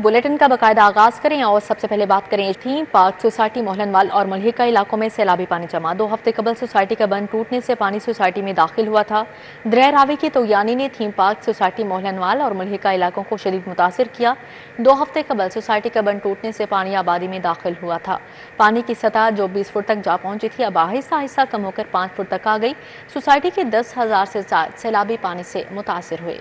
Bulletin का बाकायदा आगाज करें और सबसे पहले बात करें थीम पार्क सोसाइटी मोहलनवाल और मलहिका इलाकों में सैलाबी पानी जमा। 2 हफ्ते कबल सोसाइटी का बंद टूटने से पानी सोसाइटी में दाखिल हुआ था। दरिया रावी की तोयानी ने थीम पार्क सोसाइटी मोहलनवाल और मलहिका इलाकों को शदीद मुतासिर किया। 2 हफ्ते कबल सोसाइटी का बंद टूटने से पानी आबादी में दाखिल हुआ था। पानी की सतह जो 20 फुट तक जा पहुंची थी अब आहिस्ता आहिस्ता कम होकर 5 फुट तक आ गई। सोसाइटी के 10,000 से ज्यादा सैलाबी पानी से मुतासिर हुए।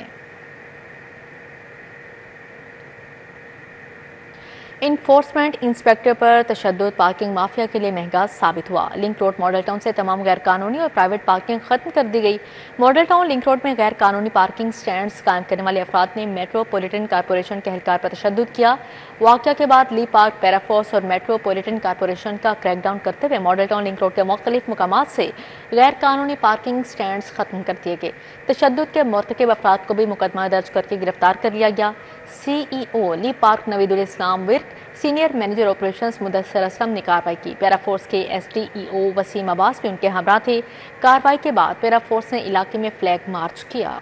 इन्फोर्समेंट इंस्पेक्टर पर तशद्दुद पार्किंग माफिया के लिए महंगा साबित हुआ। लिंक रोड मॉडल टाउन से तमाम गैर कानूनी और प्राइवेट पार्किंग खत्म कर दी गई। मॉडल टाउन लिंक रोड में गैर कानूनी पार्किंग स्टैंड्स कायम करने वाले अफराद ने मेट्रोपॉलिटन कारपोरेशन के एहलकार पर तशद्दुद किया। वाक़या के बाद ली पार्क, पैराफोर्स और मेट्रोपॉलिटन कारपोरेशन का क्रैकडाउन करते हुए मॉडल टाउन लिंक रोड के मुख्तलिफ मकामात से गैर कानूनी पार्किंग स्टैंड्स खत्म कर दिए गए। तशद्दुद के मुर्तकिब अफराद को भी मुकदमा दर्ज करके गिरफ्तार कर लिया गया। CEO Lee Park Naveedul Islam Virk, senior manager operations Mudassar Aslam ने कार्रवाई की। पैराफोर्स के SDEO वसीम अब्बास भी उनके हमरा थे। कार्रवाई के बाद पैराफोर्स ने इलाके में फ्लैग मार्च किया।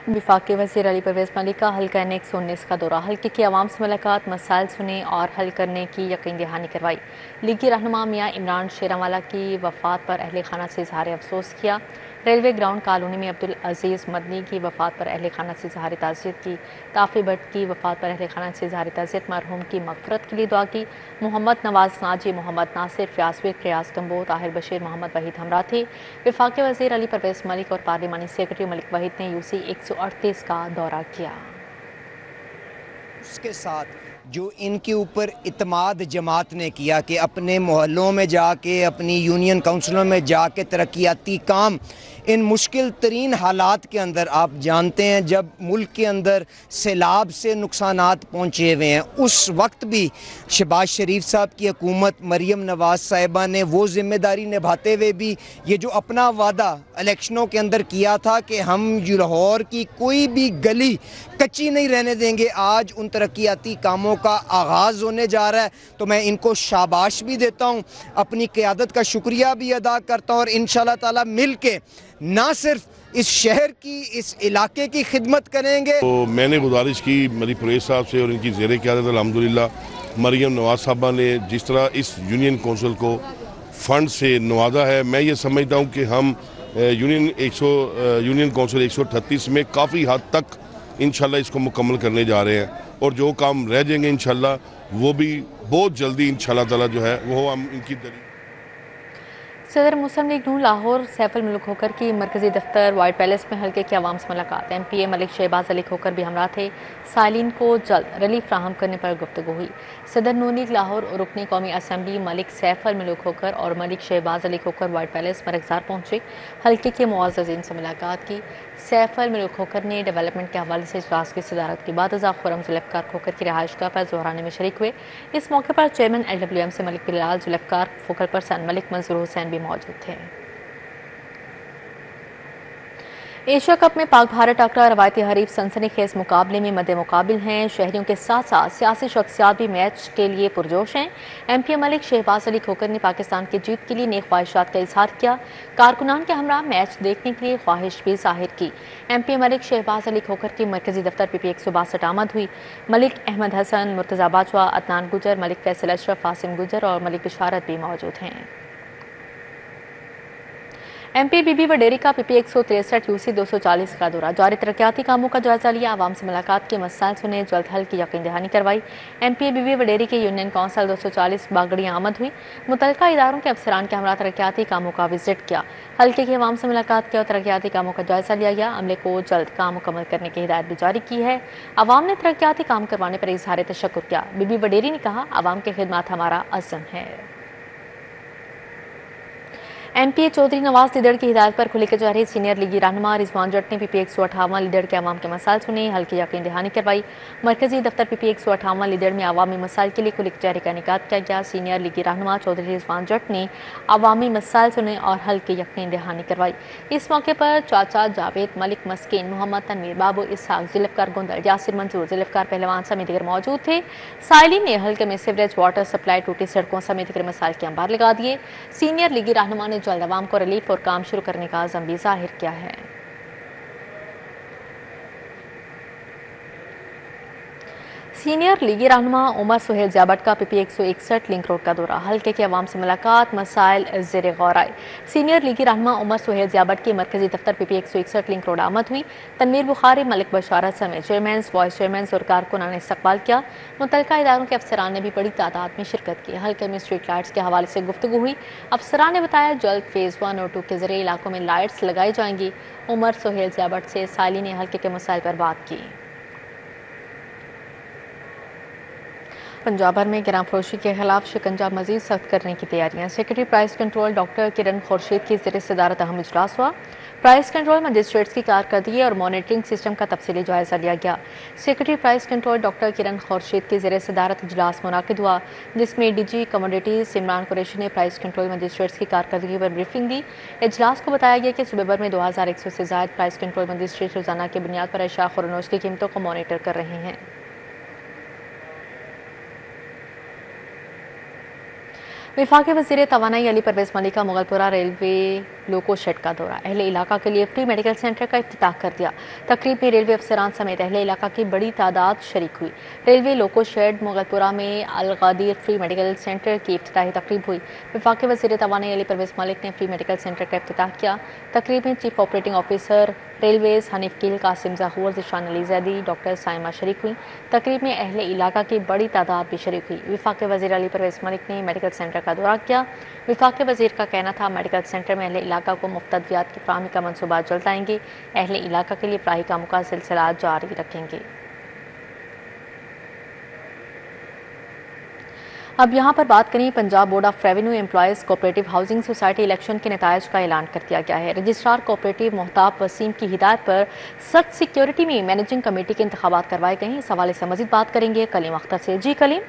वफाकी वज़ीर अली परवेज़ मलिक का हल्का NX-19 का दौरा। हल्के की आवाम से मुलाकात, मसाइल सुने और हल करने की यकीन दहानी करवाई। लीगी रहनुमा मियाँ इमरान शेरावाला की वफात पर अहले खाना से इजहार अफसोस किया। रेलवे ग्राउंड कॉलोनी में अब्दुल अजीज़ मदनी की वफात पर अहले खाना से इजहार ताज़ियत की। ताफ़ी भट्ट की वफात पर अहले खाना से इजहार ताज़ियत, मरहूम की मग़फ़िरत के लिए दुआ की। मोहम्मद नवाज नाजी, मोहम्मद नासिर, फ़याज़ रियाज़ कम्बो, ताहिर बशीर, मोहम्मद वहीद हमरा थे। वफाकी वज़ीर अली परवेज़ मलिक और पार्लिमानी सेक्रेटरी मलिक वहीद ने UC 138 का दौरा किया। उसके साथ जो इनके ऊपर इत्माद जमात ने किया कि अपने मोहल्लों में जाके, अपनी यूनियन काउंसिलों में जाके तरक्याती काम, इन मुश्किल तरीन हालात के अंदर आप जानते हैं जब मुल्क के अंदर सैलाब से नुकसानात पहुँचे हुए हैं, उस वक्त भी शहबाज शरीफ साहब की हुकूमत, मरियम नवाज साहिबा ने वो जिम्मेदारी निभाते हुए भी ये जो अपना वादा इलेक्शनों के अंदर किया था कि हम लाहौर की कोई भी गली कच्ची नहीं रहने देंगे, आज उन तरक्याती कामों का आगाज़ होने जा रहा है। तो मैं इनको शाबाश भी देता हूँ, अपनी क़यादत का शुक्रिया भी अदा करता हूँ और इंशाअल्लाह ताला मिल के ना सिर्फ इस शहर की, इस इलाके की खिदमत करेंगे। तो मैंने गुजारिश की मलिक परवेज़ साहब से और इनकी ज़ेर क़यादत अल्हम्दुलिल्लाह मरियम नवाज साहबा ने जिस तरह इस यूनियन कौंसिल को फ़ंड से नवाजा है, मैं ये समझता हूँ कि हम यूनियन कौंसिल 138 में काफ़ी हद तक इंशाल्लाह इसको मुकम्मल करने जा रहे हैं और जो काम रह जाएंगे इंशाल्लाह वो भी बहुत जल्दी इंशाल्लाह ताला जो है वो हम इनकी सदर मुस्लिम लीग नून लाहौर सैफुल मलिक खोखर की मरकजी दफ्तर वाइट पैलेस में हल्के की आवाम से मुलाकात। MPA मलिक शहबाज अली खोखर भी हमरा थे। सालीन को जल्द रिलीफ फ्राहम करने पर गुफ्तगू हुई। सदर नून लीग लाहौर और रुकनी कौमी असम्बली मलिक सैफुल मलिक खोखर और मलिक शहबाज अली खोखर वाइट पैलेस मरकज़ार पहुंचे। हल्के के मुअज़्ज़ज़ीन से मुलाकात की। सैफुल मलिक खोखर ने डेवलपमेंट के हवाले से इजलास की सदारत की। बाद खुर्रम जुल्फ़िकार खोखर की रिहाइशगाह पर जोहराने में शरीक हुए। इस मौके पर चेयरमैन LWM से मलिक बिलाल, जुल्फ़िकार फोकल पर्सन मलिक मंजूर हुसैन भी मौजूद थे। एशिया कप में पाक भारत टाकरा रवायती हरीफ सनसनीखेज मुकाबले में मद्दे मुकाबिल हैं। शहरियों के साथ साथ सियासी शख्सियात भी मैच के लिए पुरजोश हैं। MPA मलिक शहबाज अली खोखर ने पाकिस्तान की जीत के लिए नेक ख्वाहिशात का इजहार किया। कारकुनान के हमरा मैच देखने के लिए ख्वाहिश भी जाहिर की। MPA मलिक शहबाज अली खोखर की मरकजी दफ्तर PP 162 आमद हुई। मलिक अहमद हसन, मुर्तज़ा बाजवा, अदनान गुजर, मलिक फैसल अशरफ, फासिम गुजर और मलिक बिशारत भी मौजूद हैं। MP बीबी वडेरी का PP 163 UC 240 का दौरा। जारी तरक्याती कामों का जायजा लिया। आवाम से मुलाकात की, मसाइल सुने, जल्द हल की यकीन दहानी करवाई। MPA बीबी वडेरी के यूनियन कौंसिल 240 बागड़ी आमद हुई। मुतल्लिका इदारों के अफसरान के हमरा तरक्याती कामों का विजिट किया। हल्के की आवाम से मुलाकात किया और तरक्याती कामों का जायजा लिया गया। अमले को जल्द काम मुकम्मल करने की हिदायत भी जारी की है। आवाम ने तरक्याती काम करवाने पर इजहार तशक्कुर किया। बीबी वडेरी ने कहा, आवाम की खिदमत हमारा अज़्म है। MPA चौधरी नवाज लीडर की हिदायत पर खुले के जा रहे सीनियर लीगी रहनुमा रिजवान जट ने PP 158 लीडर के अवाम के मसाइल सुने, हल्की यकीन दहानी करवाई। मरकजी दफ्तर PP 158 लीडर में अवामी मसाइल के लिए खुले के जारी का इनेकाद किया गया। सीनियर लीगी रहनुमा चौधरी रिजवान जट ने अवामी मसाइल सुने और हल्की यकीन दहानी करवाई। इस मौके पर चाचा जावेद, मलिक मस्किन, मोहम्मद तनवीर, बाबू इसहाक, जुल्फ़िकार गुंदल, यासिर मंजूर, जुल्फ़िकार पहलवान समेत दीगर मौजूद थे। साइलिन ने हल्के में सीवरेज, वाटर सप्लाई, टूटी सड़कों समेत दीगर मसाइल के अंबार लगा दिए। सीनियर लीगी रहनुमा ने जल्द अवाम को रिलीफ और काम शुरू करने का अज़म भी जाहिर किया है। सीनियर लीगी रहनुमा उमर सुहेल ज़ियाबट का PP 161 लिंक रोड का दौरा, हल्के के अवाम से मुलाकात, मसाइल ज़ेर गौर आए। सीनियर लीगी रहनुमा उमर सुहेल ज़ियाबट की मरकजी दफ्तर PP 161 लिंक रोड आमद हुई। तनवीर बुखारी, मलिक बशारत समेत चेयरमैन, वाइस चेयरमैन और कारकुनान ने इस्तकबाल किया। मुतल्लिका इदारों के अफसरान ने भी बड़ी तादाद में शिरकत की। हल्के में स्ट्रीट लाइट्स के हवाले से गुफ्तगू हुई। अफसरान ने बताया जल्द फेज़ 1 और 2 के जरिए इलाकों में लाइट्स लगाई जाएंगी। उमर सुहेल ज़ियाबट से साली ने हल्के के मसाइल पर बात की। पंजाब भर में गिरां फरोशी के खिलाफ शिकंजा मजीद सख्त करने की तैयारियां। सेक्रेटरी प्राइस कंट्रोल डॉक्टर किरण खुर्शीद की ज़ेर सदारत अहम इजलास हुआ। प्राइस कंट्रोल मजिस्ट्रेट्स की कारकर्दगी और मॉनिटरिंग सिस्टम का तफसीली जायजा लिया गया। सेक्रेटरी प्राइस कंट्रोल डॉक्टर किरण खुर्शीद की ज़ेर सदारत इजलास मुनाकिद हुआ, जिसमें DG कमोडिटीज़ इमरान कुरैशी ने प्राइस कंट्रोल मजिस्ट्रेट्स की कारकर्दगी पर ब्रीफिंग दी। इजलास को बताया गया कि सूबे भर में 2100 से ज़ायद प्राइस कंट्रोल मजिस्ट्रेट रोजाना की बुनियाद पर अशिया और अनोज की कीमतों को मॉनिटर कर रहे हैं। वफाकी वज़ीर तवानाई अली परवेज़ मलिक का मुगलपुरा रेलवे लोको शेड का दौरा, अहले इलाका के लिए फ्री मेडिकल सेंटर का इफ्तिताह कर दिया। तकरीब में रेलवे अफसरान समेत अहले इलाका की बड़ी तादाद शरीक हुई। रेलवे लोको शेड मुगलपुरा में अल-गादीर फ्री मेडिकल सेंटर की इफ्तिताही तकरीब हुई। वफाकी वज़ीर तवानाई अली परवेज़ मलिक ने फ्री मेडिकल सेंटर का इफ्तिताह किया। तकरीब में chief operating officer Railways Hanif कील, कासिम ज़हूर, ज़िशान अली ज़ैदी, डॉक्टर साइमा शरीक हुई। तकरीब में अहले इलाका की बड़ी तादाद भी शरीक हुई। वफाकी वज़ीर अली परवेज़ मलिक ने मेडिकल सेंटर का दौरा किया। वफाकी वज़ीर का कहना था मेडिकल सेंटर में अहले इलाका को मुफ्त अद्वियात की फ़राहमी का मनसूबा जल्द आएंगे। अहले इलाका के लिए फ़राही कामों का सिलसिला जारी रखेंगे। अब यहाँ पर बात करें, Punjab board of revenue employees cooperative housing society election के नताइज का ऐलान कर दिया गया है। रजिस्ट्रार कोऑपरेटिव मोहताब वसीम की हिदायत पर सख्त सिक्योरिटी में मैनेजिंग कमेटी के इंतखाबात करवाए गए हैं। इस हवाले से मजीद बात करेंगे कलीम अख्तर से। जी कलीम।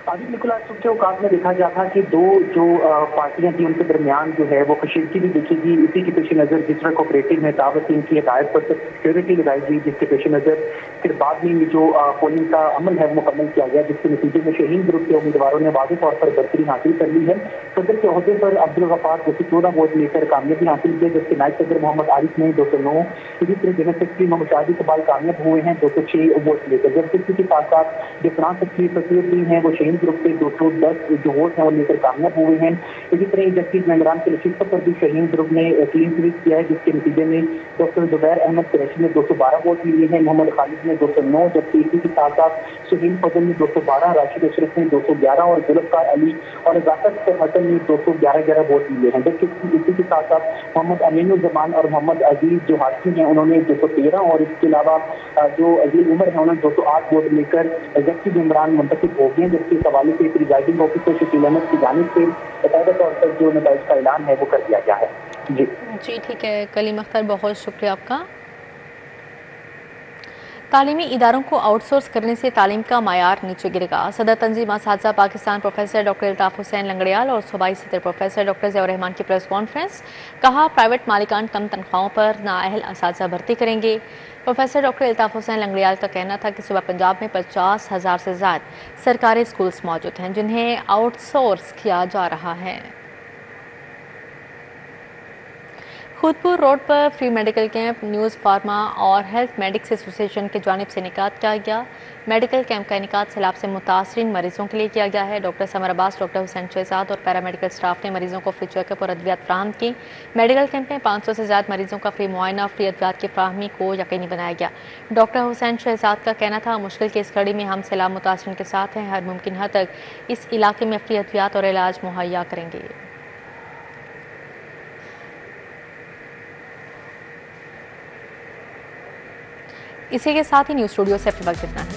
आदित्य निकोला, के औकात में देखा गया था कि दो जो पार्टियां थी उनके दरमियान जो है वो कशीदगी भी देखी गई। इसी के पेश नज़र जिस तरह कोऑपरेटिव में तावसीन की हिदायत पर सिक्योरिटी लगाई गई, जिसके पेश नज़र फिर बाद में जो पोलिंग का अमल है वो मुकम्मल किया गया, जिसके नतीजे में शहीन ग्रुप के उम्मीदवारों ने वाज़ेह तौर पर बरतरी हासिल कर ली है। सदर के अहदे पर अब्दुल गफ्फार 214 वोट लेकर कामयाबी हासिल की, जबकि नायब सदर मोहम्मद आरिफ ने 209, इसी तरह जनरल सेक्रेटरी मोहम्मद शाहिद इकबाल कामयाब हुए हैं 206 वोट लेकर, जबकि इसी के साथ साथ जो फ्रांस सेक्रेटरी हैं वो शहीन ग्रुप के 210 जो वोट हैं वो लेकर कामयाब हुए हैं। इसी तरह जस्टिस मेमरान के लशीफ पर भी शहीन ग्रुप ने क्लीन स्वीप किया है, जिसके नतीजे में डॉक्टर जुबैर अहमद कुरैशी ने 212 वोट लिए हैं, मोहम्मद खालिद ने 209, जबकि इसी के साथ साथ सुहील फजल ने 212, राशिद अशरफ ने 211 और जुल्फकार अली और जाकत हसन ने 211 वोट लिए हैं। जबकि इसी के साथ साथ मोहम्मद अमीनुज़्ज़मान और मोहम्मद अजीज जो हाथी हैं उन्होंने 213 और इसके अलावा जो अजीज उमर है उन्होंने 208 वोट लेकर जस्टिस इमरान मुंतखब हो गए। जबकि इस हवाले से प्रिजाइडिंग ऑफिसर शकील अहमद की जानिब से बाकायदा तौर पर जो नतीजे का ऐलान है वो कर दिया गया है। जी ठीक है कलीम अख्तर, बहुत शुक्रिया आपका। तालीमी इदारों को आउटसोर्स करने से तालीम का मायार नीचे गिरेगा। सदर तंजीम असातिज़ा पाकिस्तान प्रोफेसर डॉक्टर अल्ताफ़ हुसैन लंगड़ियाल और सूबाई सदर प्रोफेसर डॉक्टर ज़ियाउर रहमान की प्रेस कॉन्फ्रेंस। कहा प्राइवेट मालिकान कम तनख्वाहों पर नाअहल असातिज़ा भर्ती करेंगे। प्रोफेसर डॉक्टर अल्ताफ़ हुसैन लंगड़ियाल का कहना था कि सुबह पंजाब में 50,000 से ज़्यादा सरकारी स्कूल्स मौजूद हैं जिन्हें आउटसोर्स किया जा रहा है। खुदपुर रोड पर free medical camp news pharma और हेल्थ मेडिक्स एसोसिएशन की जानिब से इनेकाद किया गया। मेडिकल कैंप का इनेकाद सैलाब से मुतासरीन मरीजों के लिए किया गया है। डॉक्टर समर अब्बास, डॉक्टर हुसैन शहजाद और पैरामेडिकल स्टाफ ने मरीजों को फ्री चेकअप और अद्वियात फराहम की। मेडिकल कैंप में 500 से ज़्यादा मरीजों का फ्री मुआयना, फ्री अद्वियात की फराहमी को यकीनी बनाया गया। डॉक्टर हुसैन शहजाद का कहना था मुश्किल की इस घड़ी में हम सैलाब मुतासरीन के साथ हैं, हर मुमकिन हद तक इस इलाके में फ्री अद्वियात और इलाज मुहैया करेंगे। इसी के साथ ही न्यूज़ स्टूडियो से अब तक इतना ही।